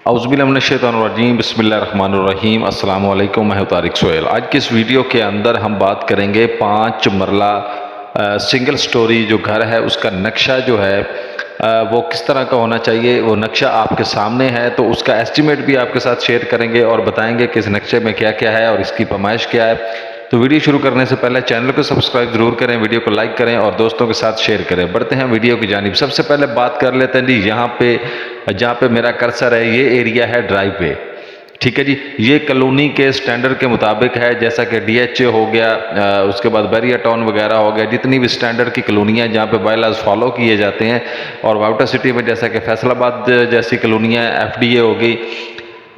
औज़ुबिल्लाहिमिनश्शैतानिर्रजीम बिस्मिल्लाहिर्रहमानिर्रहीम अस्सलामु अलैकुम। मैं हूं तारिक सोहेल। आज की इस वीडियो के अंदर हम बात करेंगे 5 मरला सिंगल स्टोरी जो घर है उसका नक्शा जो है वो किस तरह का होना चाहिए। वो नक्शा आपके सामने है तो उसका एस्टीमेट भी आपके साथ शेयर करेंगे और बताएंगे कि इस नक्शे में क्या क्या है और इसकी पैमाइश क्या है। तो वीडियो शुरू करने से पहले चैनल को सब्सक्राइब जरूर करें, वीडियो को लाइक करें और दोस्तों के साथ शेयर करें। बढ़ते हैं वीडियो की जानिब। सबसे पहले बात कर लेते हैं जी, यहाँ पे जहाँ पे मेरा कर्सर है ये एरिया है ड्राइववे। ठीक है जी, ये कॉलोनी के स्टैंडर्ड के मुताबिक है, जैसा कि डीएचए हो गया, उसके बाद बैरिया टाउन वगैरह हो गया, जितनी भी स्टैंडर्ड की कॉलोनियाँ जहाँ पे बायलाज फॉलो किए जाते हैं। और वाउटर सिटी में जैसा कि फैसलाबाद जैसी कॉलोनियाँ, एफडीए हो गई,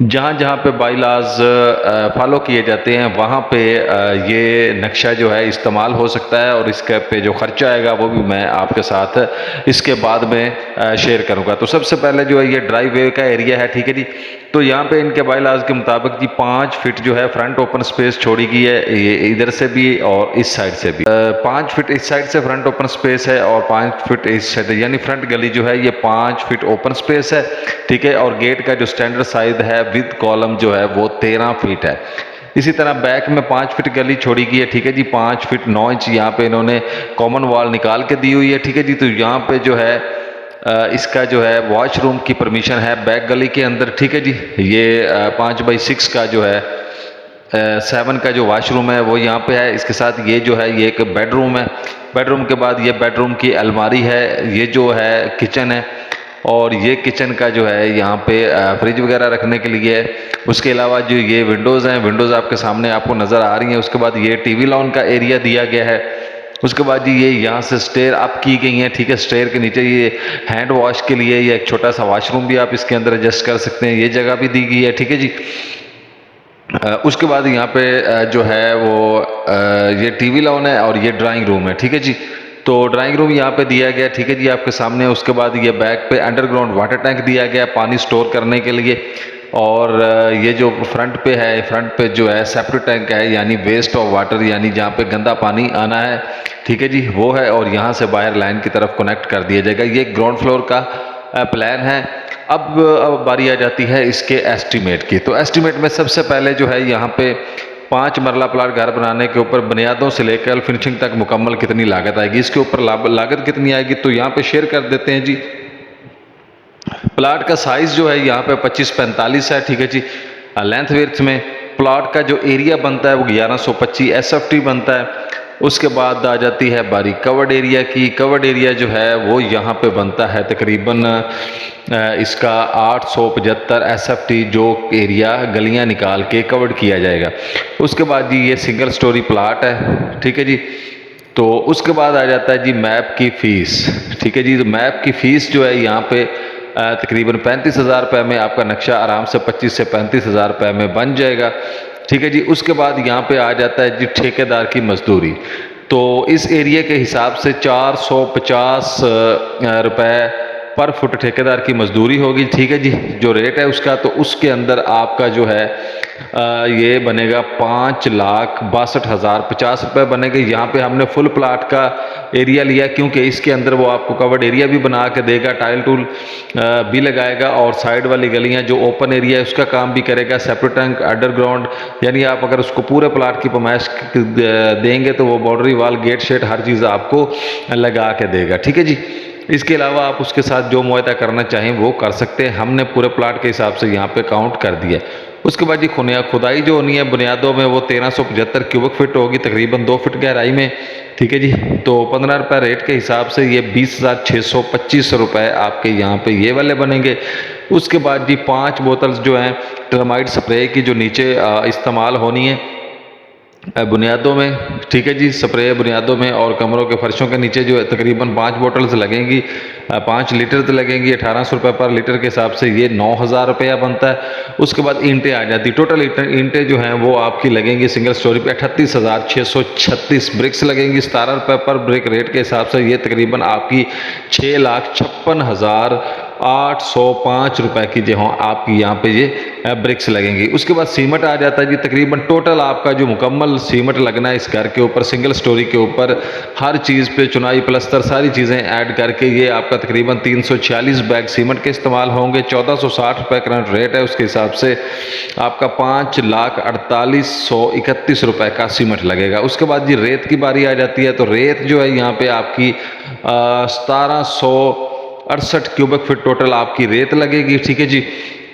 जहाँ जहाँ पे बाईलाज फॉलो किए जाते हैं वहाँ पे ये नक्शा जो है इस्तेमाल हो सकता है। और इसके पे जो खर्चा आएगा वो भी मैं आपके साथ इसके बाद में शेयर करूँगा। तो सबसे पहले जो है ये ड्राइव वे का एरिया है। ठीक है जी, तो यहाँ पे इनके बाईलाज के मुताबिक जी 5 फीट जो है फ्रंट ओपन स्पेस छोड़ी गई है, ये इधर से भी और इस साइड से भी। 5 फीट इस साइड से फ्रंट ओपन स्पेस है और 5 फीट इस साइड, यानी फ्रंट गली जो है ये 5 फीट ओपन स्पेस है। ठीक है, और गेट का जो स्टैंडर्ड साइज है विद कॉलम जो है वो 13 फीट है। इसी तरह बैक में 5 फीट गली छोड़ी गई है। ठीक है जी, 5 फीट 9 इंच यहाँ पे इन्होंने कॉमन वॉल निकाल के दी हुई है। ठीक है जी, तो यहाँ पे जो है इसका जो है वॉशरूम की परमिशन है बैक गली के अंदर। ठीक है जी, ये 5x6 का जो है 7 का जो वॉशरूम है वो यहाँ पे है। इसके साथ ये जो है ये एक बेडरूम है। बेडरूम के बाद ये बेडरूम की अलमारी है, ये जो है किचन है और ये किचन का जो है यहाँ पे फ्रिज वगैरह रखने के लिए है। उसके अलावा जो ये विंडोज़ हैं, विंडोज़ आपके सामने आपको नज़र आ रही हैं। उसके बाद ये टीवी लॉन का एरिया दिया गया है। उसके बाद जी ये यहाँ से स्टेयर अप की गई है। ठीक है, स्टेयर के नीचे ये हैंड वॉश के लिए ये एक छोटा सा वॉशरूम भी आप इसके अंदर एडजस्ट कर सकते हैं, ये जगह भी दी गई है। ठीक है जी, उसके बाद यहाँ पे जो है वो ये टीवी लॉन है और ये ड्राइंग रूम है। ठीक है जी, तो ड्राइंग रूम यहाँ पे दिया गया। ठीक है जी, आपके सामने। उसके बाद ये बैक पे अंडरग्राउंड वाटर टैंक दिया गया पानी स्टोर करने के लिए। और ये जो फ्रंट पे है, फ्रंट पे जो है सेप्टिक टैंक है, यानी वेस्ट ऑफ वाटर, यानी जहाँ पे गंदा पानी आना है। ठीक है जी, वो है और यहाँ से बाहर लाइन की तरफ कनेक्ट कर दिया जाएगा। ये ग्राउंड फ्लोर का प्लान है। अब बारी आ जाती है इसके एस्टीमेट की। तो एस्टीमेट में सबसे पहले जो है यहाँ पे 5 मरला प्लाट घर बनाने के ऊपर बुनियादों से लेकर फिनिशिंग तक मुकम्मल कितनी लागत आएगी, इसके ऊपर लागत कितनी आएगी, तो यहाँ पे शेयर कर देते हैं जी। प्लाट का साइज जो है यहाँ पे 25-45 है। ठीक है जी, लेंथ विड्थ में प्लाट का जो एरिया बनता है वो 1125 SFT बनता है। उसके बाद आ जाती है बारी कवर्ड एरिया की। कवर्ड एरिया जो है वो यहाँ पे बनता है तकरीबन इसका 875 SFT, जो एरिया गलियाँ निकाल के कवर्ड किया जाएगा। उसके बाद जी ये सिंगल स्टोरी प्लाट है। ठीक है जी, तो उसके बाद आ जाता है जी मैप की फ़ीस। ठीक है जी, तो मैप की फ़ीस जो है यहाँ पे तकरीबन 35,000 रुपये में आपका नक्शा आराम से 25 से 35,000 रुपये में बन जाएगा। ठीक है जी, उसके बाद यहाँ पे आ जाता है जी ठेकेदार की मजदूरी। तो इस एरिया के हिसाब से 450 रुपये पर फुट ठेकेदार की मजदूरी होगी। ठीक है जी, जो रेट है उसका, तो उसके अंदर आपका जो है ये बनेगा 5,62,050 रुपये बनेगा। यहाँ पे हमने फुल प्लाट का एरिया लिया क्योंकि इसके अंदर वो आपको कवर्ड एरिया भी बना के देगा, टाइल टूल भी लगाएगा और साइड वाली गलियाँ जो ओपन एरिया है उसका काम भी करेगा, सेपरेट टैंक, अंडरग्राउंड। यानी आप अगर उसको पूरे प्लाट की पैमाइश देंगे तो वो बाउंड्री वाल, गेट शेट हर चीज़ आपको लगा के देगा। ठीक है जी, इसके अलावा आप उसके साथ जो मुआयदा करना चाहें वो कर सकते हैं। हमने पूरे प्लाट के हिसाब से यहाँ पे काउंट कर दिया। उसके बाद जी खुदाई जो होनी है बुनियादों में वो 1375 क्यूबिक फीट होगी, तकरीबन 2 फीट गहराई में। ठीक है जी, तो 15 रुपये रेट के हिसाब से ये 20,625 रुपये आपके यहाँ पे ये वाले बनेंगे। उसके बाद जी 5 बोतल्स जो हैं टर्माइट स्प्रे की जो नीचे इस्तेमाल होनी है बुनियादों में। ठीक है जी, स्प्रे बुनियादों में और कमरों के फर्शों के नीचे जो है तकरीबन 5 बोतल्स लगेंगी, 5 लीटर तो लगेंगी। 1800 रुपये पर लीटर के हिसाब से ये 9,000 रुपया बनता है। उसके बाद ईंटें आ जाती, टोटल ईंटें जो हैं वो आपकी लगेंगी सिंगल स्टोरी पे 38,636 ब्रिक्स लगेंगी। 17 रुपये पर ब्रिक रेट के हिसाब से ये तकरीबन आपकी 6,56,000 805 रुपए की जो आपकी यहाँ पे ये ब्रिक्स लगेंगी। उसके बाद सीमेंट आ जाता है जी, तकरीबन टोटल आपका जो मुकम्मल सीमेंट लगना है इस घर के ऊपर, सिंगल स्टोरी के ऊपर, हर चीज़ पे चुनाई प्लस्तर सारी चीज़ें ऐड करके ये आपका तकरीबन 346 बैग सीमेंट के इस्तेमाल होंगे। 1460 रुपये करंट रेट है, उसके हिसाब से आपका 5,48,31 रुपये का सीमेंट लगेगा। उसके बाद जी रेत की बारी आ जाती है, तो रेत जो है यहाँ पे आपकी 1768 क्यूबिक फीट टोटल आपकी रेत लगेगी, ठीक है जी।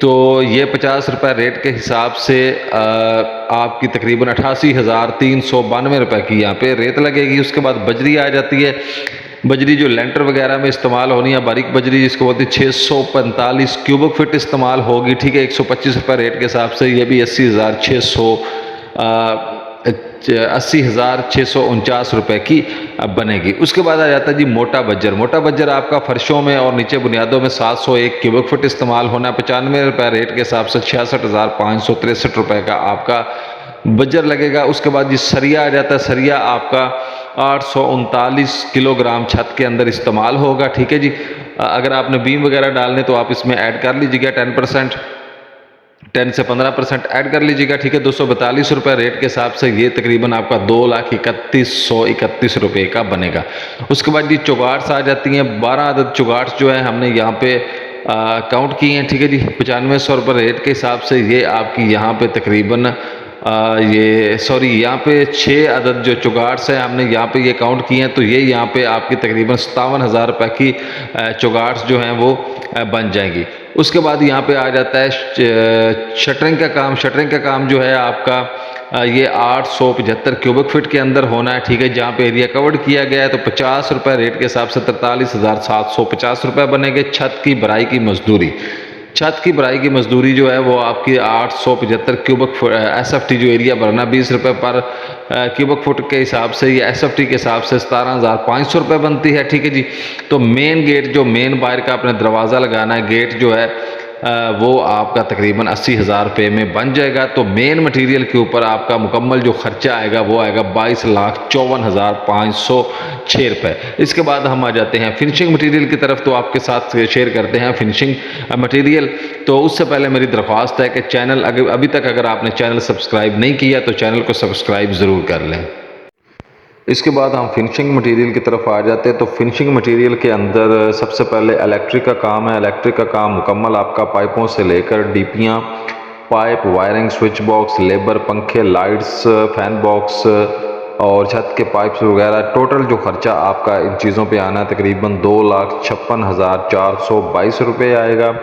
तो ये 50 रुपये रेट के हिसाब से आपकी तकरीबन 88,392 रुपये की यहाँ पे रेत लगेगी। उसके बाद बजरी आ जाती है। बजरी जो लेंटर वगैरह में इस्तेमाल होनी है, बारीक बजरी जिसको बोलते हैं, 645 क्यूबिक फीट इस्तेमाल होगी, ठीक है। 125 रुपये रेट के हिसाब से ये भी 80,649 रुपये की बनेगी। उसके बाद आ जाता है जी मोटा बज्जर। मोटा बज्जर आपका फर्शों में और नीचे बुनियादों में 701 क्यूबिक फुट इस्तेमाल होना है। 95 रुपये रेट के हिसाब से 66,563 रुपये का आपका बज्जर लगेगा। उसके बाद जी सरिया आ जाता है। सरिया आपका 839 किलोग्राम छत के अंदर इस्तेमाल होगा, ठीक है जी। अगर आपने बीम वगैरह डालने तो आप इसमें ऐड कर लीजिएगा 10 से 15% ऐड कर लीजिएगा, ठीक है। 242 रुपये रेट के हिसाब से ये तकरीबन आपका 2,31,131 रुपये का बनेगा। उसके बाद जी चौगाट्स आ जाती हैं। 12 अदद चौगाट्स जो है हमने यहाँ पे काउंट किए हैं, ठीक है जी। 9500 रुपये रेट के हिसाब से ये आपकी यहाँ पे तकरीबन यहाँ पे 6 अदद जो चौगाट्स हैं हमने यहाँ पे ये काउंट किए हैं, तो ये यहाँ पे आपकी तकरीबन 57,000 रुपये की चौगाट्स जो हैं वो बन जाएंगी। उसके बाद यहाँ पे आ जाता है शटरिंग का काम। शटरिंग का काम जो है आपका ये 875 क्यूबिक फीट के अंदर होना है, ठीक है। जहाँ पे एरिया कवर्ड किया गया है, तो 50 रुपये रेट के हिसाब से 43,750 रुपये बनेंगे। छत की भराई की मजदूरी, छत की भराई की मजदूरी जो है वो आपकी 875 क्यूबिक SFT जो एरिया भरना 20 रुपये पर क्यूबिक फुट के हिसाब से, ये SFT के हिसाब से 17,500 रुपये बनती है, ठीक है जी। तो मेन गेट जो मेन बाहर का अपने दरवाज़ा लगाना है, गेट जो है वो आपका तकरीबन 80,000 रुपये में बन जाएगा। तो मेन मटेरियल के ऊपर आपका मुकम्मल जो खर्चा आएगा वो आएगा 22,54,506 रुपये। इसके बाद हम आ जाते हैं फिनिशिंग मटेरियल की तरफ, तो आपके साथ शेयर करते हैं फिनिशिंग मटेरियल। तो उससे पहले मेरी दरख्वास्त है कि चैनल अभी तक अगर आपने चैनल सब्सक्राइब नहीं किया तो चैनल को सब्सक्राइब ज़रूर कर लें। इसके बाद हम फिनिशिंग मटेरियल की तरफ आ जाते हैं। तो फिनिशिंग मटेरियल के अंदर सबसे पहले इलेक्ट्रिक का काम है। इलेक्ट्रिक का काम मुकम्मल आपका पाइपों से लेकर डीपियाँ, pipe, wiring, switch box, labour, पंखे, लाइट्स, फैन बॉक्स और छत के पाइप्स वगैरह, टोटल जो खर्चा आपका इन चीज़ों पे आना है तकरीबन 2,56,422 रुपये आएगा।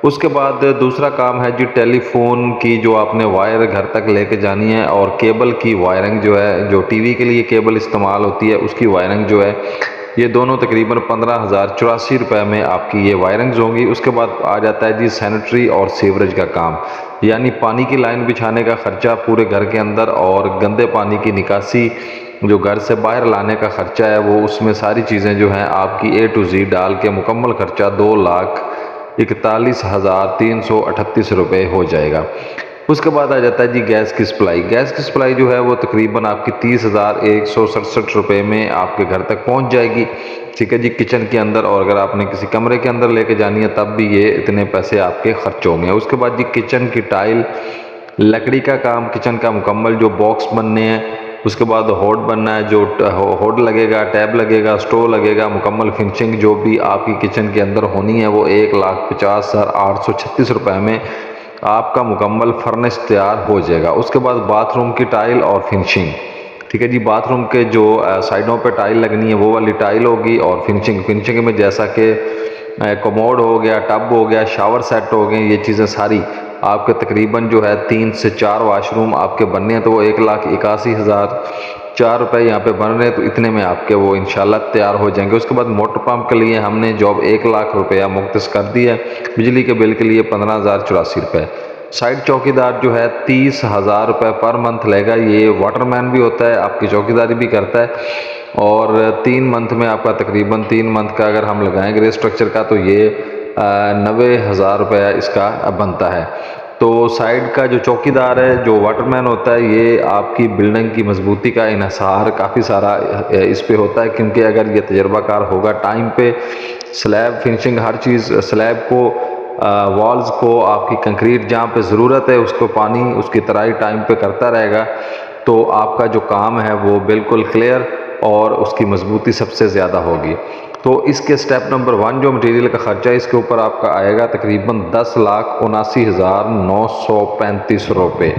उसके बाद दूसरा काम है जी टेलीफोन की, जो आपने वायर घर तक लेके जानी है, और केबल की वायरिंग जो है, जो टीवी के लिए केबल इस्तेमाल होती है उसकी वायरिंग जो है, ये दोनों तकरीबन 15,084 रुपये में आपकी ये वायरिंग्स होंगी। उसके बाद आ जाता है जी सैनिटरी और सीवरेज का काम, यानी पानी की लाइन बिछाने का खर्चा पूरे घर के अंदर, और गंदे पानी की निकासी जो घर से बाहर लाने का खर्चा है वो, उसमें सारी चीज़ें जो हैं आपकी A to Z डाल के मुकम्मल खर्चा 2,41,338 रुपये हो जाएगा। उसके बाद आ जाता है जी गैस की सप्लाई। गैस की सप्लाई जो है वो तकरीबन आपकी 30,167 रुपये में आपके घर तक पहुंच जाएगी, ठीक है जी, किचन के अंदर। और अगर आपने किसी कमरे के अंदर लेके जानी है तब भी ये इतने पैसे आपके खर्च होंगे। उसके बाद जी किचन की टाइल, लकड़ी का काम, किचन का मुकम्मल जो बॉक्स बनने हैं, उसके बाद होड बनना है, जो होड लगेगा, टैब लगेगा, स्टोव लगेगा, मुकम्मल फिनिशिंग जो भी आपकी किचन के अंदर होनी है वो 1,50,836 रुपये में आपका मुकम्मल फर्नेस तैयार हो जाएगा। उसके बाद बाथरूम की टाइल और फिनिशिंग, ठीक है जी, बाथरूम के जो साइडों पे टाइल लगनी है वो वाली टाइल होगी। और फिनिशिंग में जैसा कि कमोड हो गया, टब हो गया, शावर सेट हो गए, ये चीज़ें सारी आपके तकरीबन जो है 3 से 4 वाशरूम आपके बनने हैं, तो वो 1,81,004 रुपये यहाँ पे बन रहे हैं। तो इतने में आपके वो इंशाल्लाह तैयार हो जाएंगे। उसके बाद मोटर पंप के लिए हमने जॉब 1,00,000 रुपया मुख्तस कर दिया है। बिजली के बिल के लिए 15,084 रुपये। साइड चौकीदार जो है 30,000 रुपये पर मंथ लेगा। ये वाटरमैन भी होता है, आपकी चौकीदारी भी करता है। और 3 मंथ में आपका तकरीबन 3 मंथ का अगर हम लगाएंगे स्ट्रक्चर का, तो ये 90,000 रुपया इसका बनता है। तो साइड का जो चौकीदार है, जो वाटरमैन होता है, ये आपकी बिल्डिंग की मजबूती का इन्हिसार काफ़ी सारा इस पे होता है, क्योंकि अगर ये तजर्बाकार होगा टाइम पे स्लैब फिनिशिंग हर चीज़ स्लैब को वॉल्स को आपकी कंक्रीट जहाँ पे ज़रूरत है उसको पानी उसकी तराई टाइम पे करता रहेगा, तो आपका जो काम है वो बिल्कुल क्लियर और उसकी मजबूती सबसे ज़्यादा होगी। तो इसके स्टेप नंबर 1 जो मटेरियल का ख़र्चा है इसके ऊपर आपका आएगा तकरीबन 10,79,935 रुपये।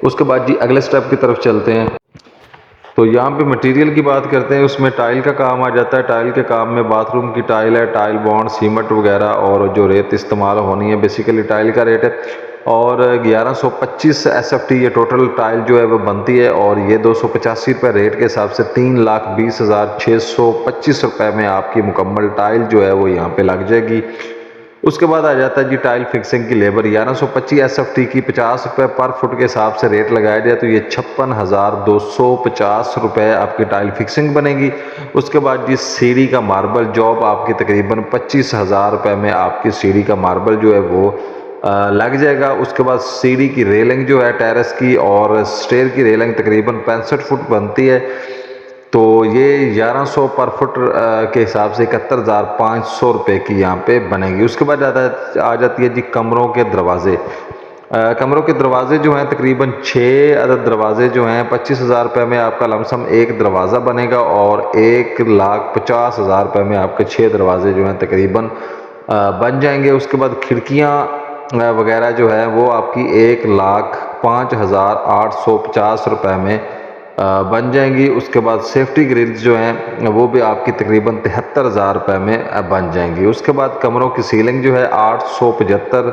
उसके बाद जी अगले स्टेप की तरफ चलते हैं। तो यहाँ पे मटेरियल की बात करते हैं, उसमें टाइल का काम आ जाता है। टाइल के काम में बाथरूम की टाइल है, टाइल बॉन्ड, सीमेंट वगैरह और जो रेत इस्तेमाल होनी है, बेसिकली टाइल का रेट है और 1125 SFT ये टोटल टाइल जो है वो बनती है और ये 285 रुपये रेट के हिसाब से 3,20,625 रुपये में आपकी मुकम्मल टाइल जो है वो यहाँ पे लग जाएगी। उसके बाद आ जाता है जी टाइल फिक्सिंग की लेबर। 1125 SFT की 50 रुपये पर फुट के हिसाब से रेट लगाया जाए तो ये 56,250 रुपये आपकी टाइल फिक्सिंग बनेगी। उसके बाद जी सीढ़ी का मार्बल जॉब आपकी तकरीबन 25,000 रुपये में आपकी सीढ़ी का मार्बल जो है वो लग जाएगा। उसके बाद सीढ़ी की रेलिंग जो है टेरेस की और स्टेयर की रेलिंग तकरीबन 65 फुट बनती है, तो ये 1100 पर फुट के हिसाब से 71,500 रुपये की यहाँ पे बनेगी। उसके बाद आ जाती है जी कमरों के दरवाजे। कमरों के दरवाजे जो हैं तकरीबन 6 अदद दरवाजे जो हैं 25,000 रुपये में आपका लमसम एक दरवाज़ा बनेगा और 1,50,000 रुपये में आपके 6 दरवाजे जो हैं तकरीबन बन जाएंगे। उसके बाद खिड़कियाँ वगैरह जो है वो आपकी 1,05,850 रुपये में बन जाएंगी। उसके बाद सेफ्टी ग्रिल्स जो हैं वो भी आपकी तकरीबन 73,000 रुपये में बन जाएंगी। उसके बाद कमरों की सीलिंग जो है 875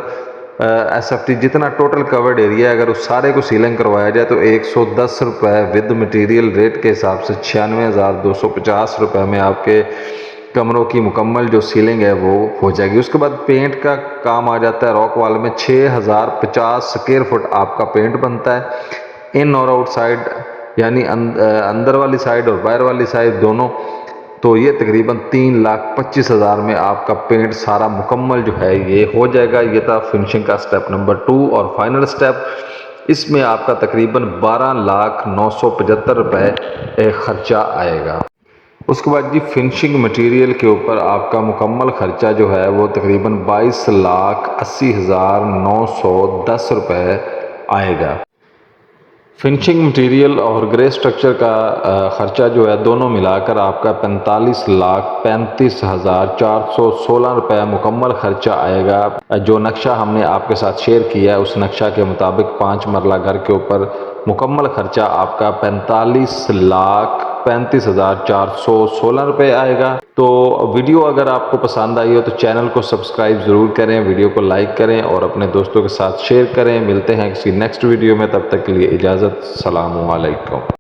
SFT जितना टोटल कवर्ड एरिया है, अगर उस सारे को सीलिंग करवाया जाए तो 110 रुपये विद मटीरियल रेट के हिसाब से 96,250 रुपये में आपके कमरों की मुकम्मल जो सीलिंग है वो हो जाएगी। उसके बाद पेंट का काम आ जाता है। रॉक वाल में 6,050 स्क्वायर फुट आपका पेंट बनता है, इन और आउट साइड यानी अंदर वाली साइड और बाहर वाली साइड दोनों। तो ये तकरीबन 3,25,000 में आपका पेंट सारा मुकम्मल जो है ये हो जाएगा। ये था फिनिशिंग का स्टेप नंबर 2 और फाइनल स्टेप, इसमें आपका तकरीबन 12,975 रुपये खर्चा आएगा। उसके बाद जी फिनिशिंग मटेरियल के ऊपर आपका मुकम्मल ख़र्चा जो है वो तकरीबन 22,80,910 रुपये आएगा। फिनिशिंग मटेरियल और ग्रे स्ट्रक्चर का ख़र्चा जो है दोनों मिलाकर आपका 45,35,416 रुपये मुकम्मल ख़र्चा आएगा। जो नक्शा हमने आपके साथ शेयर किया है उस नक्शा के मुताबिक 5 मरला घर के ऊपर मुकम्मल ख़र्चा आपका 45,35,416 रुपये आएगा। तो वीडियो अगर आपको पसंद आई हो तो चैनल को सब्सक्राइब ज़रूर करें, वीडियो को लाइक करें और अपने दोस्तों के साथ शेयर करें। मिलते हैं किसी नेक्स्ट वीडियो में, तब तक के लिए इजाज़त। सलाम अलैकुम।